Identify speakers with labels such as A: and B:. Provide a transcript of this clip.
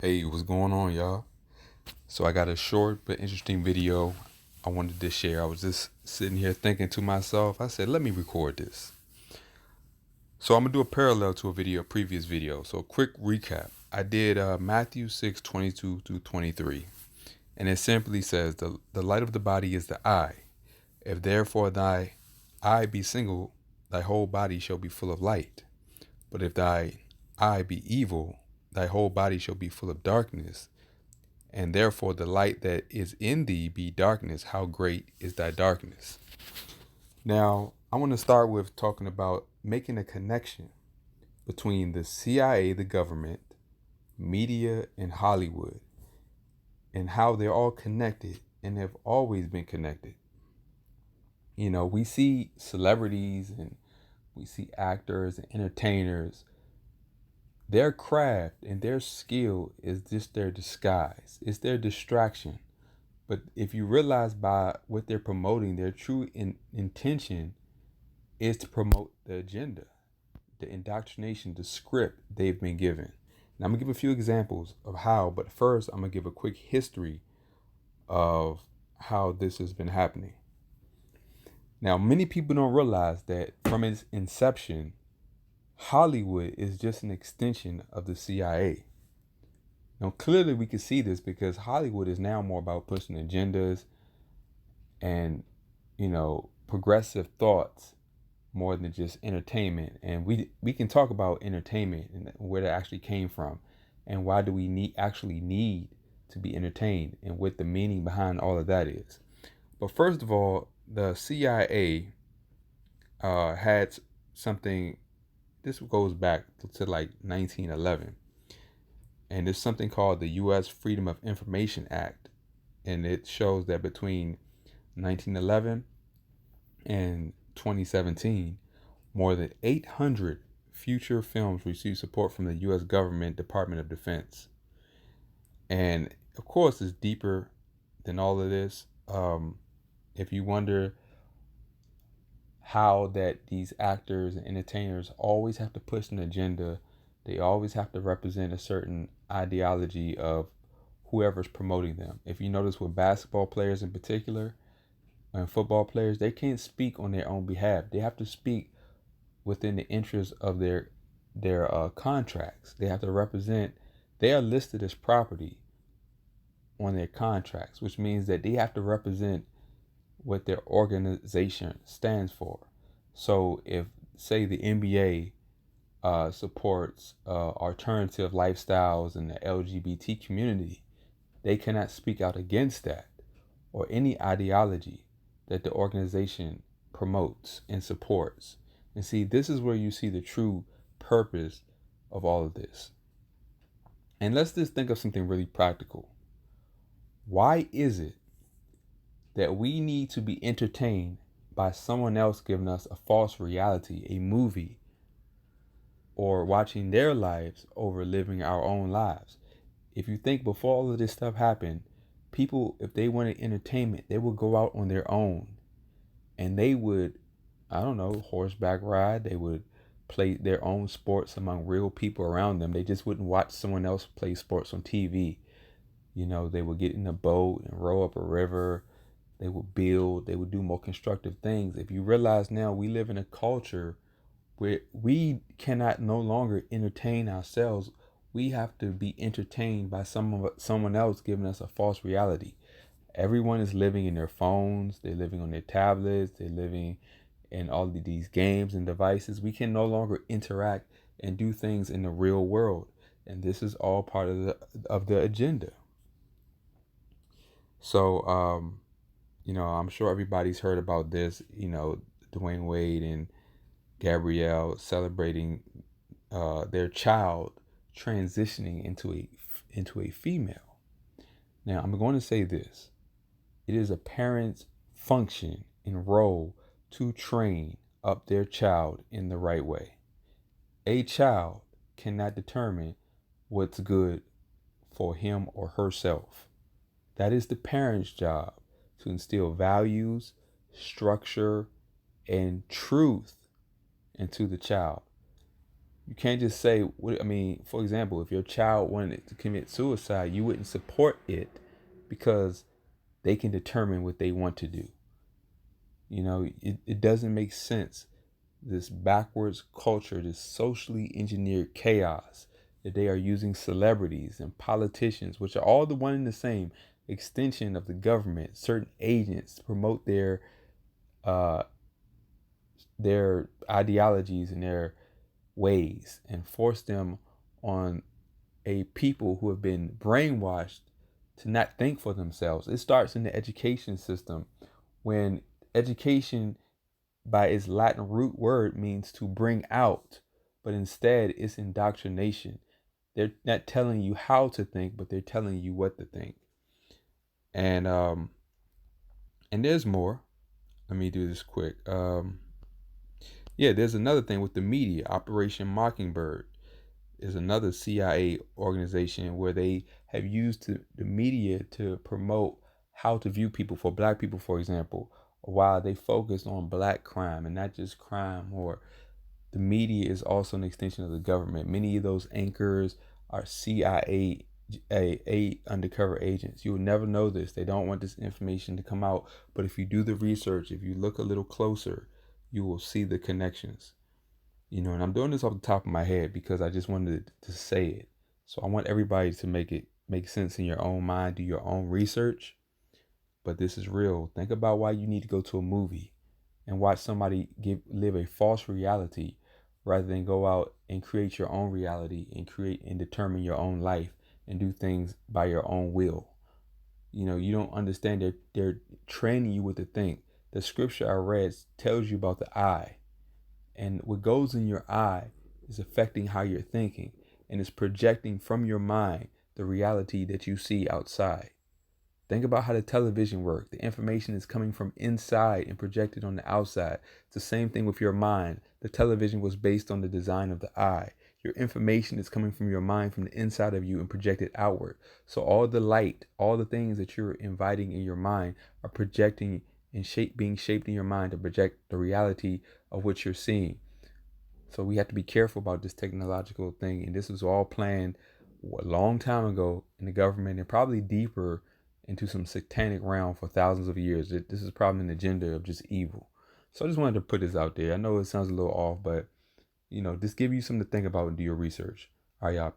A: Hey, what's going on, y'all? So I got a short but interesting video I wanted to share. I was just sitting here thinking to myself. I said, let me record this. So I'm gonna do a parallel to a previous video. So quick recap. I did Matthew 6:22 through 23, and it simply says, the light of the body is the eye. If therefore thy eye be single, thy whole body shall be full of light. But if thy eye be evil, thy whole body shall be full of darkness. And therefore the light that is in thee be darkness. How great is thy darkness? Now, I want to start with talking about making a connection between the CIA, the government, media, and Hollywood, and how they're all connected and have always been connected. We see celebrities and we see actors and entertainers. Their craft and their skill is just their disguise, it's their distraction. But if you realize by what they're promoting, their true intention is to promote the agenda, the indoctrination, the script they've been given. Now, I'm going to give a few examples of how, but first, I'm going to give a quick history of how this has been happening. Now, many people don't realize that from its inception, Hollywood is just an extension of the CIA. Now, clearly, we can see this because Hollywood is now more about pushing agendas and progressive thoughts more than just entertainment. And we can talk about entertainment and where that actually came from, and why do we need to be entertained, and what the meaning behind all of that is. But first of all, the CIA had something. This goes back to like 1911, and there's something called the U.S. Freedom of Information Act, and it shows that between 1911 and 2017, more than 800 future films received support from the U.S. government Department of Defense. And of course, it's deeper than all of this. If you wonder how that these actors and entertainers always have to push an agenda, they always have to represent a certain ideology of whoever's promoting them. If you notice with basketball players in particular, and football players, they can't speak on their own behalf. They have to speak within the interest of their contracts. They have to represent. They are listed as property on their contracts, which means that they have to represent what their organization stands for. So, if say the NBA supports alternative lifestyles in the LGBT community, they cannot speak out against that or any ideology that the organization promotes and supports. And see, this is where you see the true purpose of all of this. And let's just think of something really practical. Why is it that we need to be entertained by someone else giving us a false reality, a movie, or watching their lives over living our own lives? If you think before all of this stuff happened, people, if they wanted entertainment, they would go out on their own and they would, I don't know, horseback ride. They would play their own sports among real people around them. They just wouldn't watch someone else play sports on TV. They would get in a boat and row up a river. They would build. They would do more constructive things. If you realize now, we live in a culture where we cannot no longer entertain ourselves. We have to be entertained by someone else giving us a false reality. Everyone is living in their phones, they're living on their tablets, they're living in all of these games and devices. We can no longer interact and do things in the real world. And this is all part of the agenda. So I'm sure everybody's heard about this, Dwayne Wade and Gabrielle celebrating their child transitioning into a female. Now, I'm going to say this. It is a parent's function and role to train up their child in the right way. A child cannot determine what's good for him or herself. That is the parent's job, to instill values, structure, and truth into the child. You can't just say, I mean, for example, if your child wanted to commit suicide, you wouldn't support it because they can determine what they want to do. You know, it doesn't make sense. This backwards culture, this socially engineered chaos that they are using celebrities and politicians, which are all the one and the same extension of the government, certain agents to promote uh, their ideologies and their ways and force them on a people who have been brainwashed to not think for themselves. It starts in the education system when education, by its Latin root word, means to bring out, but instead it's indoctrination. They're not telling you how to think, but they're telling you what to think. And there's more. Let me do this quick. Yeah, there's another thing with the media. Operation Mockingbird is another CIA organization where they have used the media to promote how to view people. For black people, for example, while they focus on black crime and not just crime, or the media is also an extension of the government. Many of those anchors are CIA undercover agents. You will never know this. They don't want this information to come out. But if you do the research, if you look a little closer, you will see the connections. You know, and I'm doing this off the top of my head because I just wanted to say it. So I want everybody to make sense in your own mind, do your own research. But this is real. Think about why you need to go to a movie and watch somebody live a false reality rather than go out and create your own reality and create and determine your own life and do things by your own will. You know, you don't understand, they're training you with the think. The scripture I read tells you about the eye. And what goes in your eye is affecting how you're thinking, and it's projecting from your mind the reality that you see outside. Think about how the television works. The information is coming from inside and projected on the outside. It's the same thing with your mind. The television was based on the design of the eye. Your information is coming from your mind, from the inside of you, and projected outward. So all the light, all the things that you're inviting in your mind are projecting and being shaped in your mind to project the reality of what you're seeing. So we have to be careful about this technological thing. And this was all planned a long time ago in the government, and probably deeper into some satanic realm for thousands of years. This is probably an agenda of just evil. So I just wanted to put this out there. I know it sounds a little off, but, you know, just give you something to think about and do your research. All right, y'all.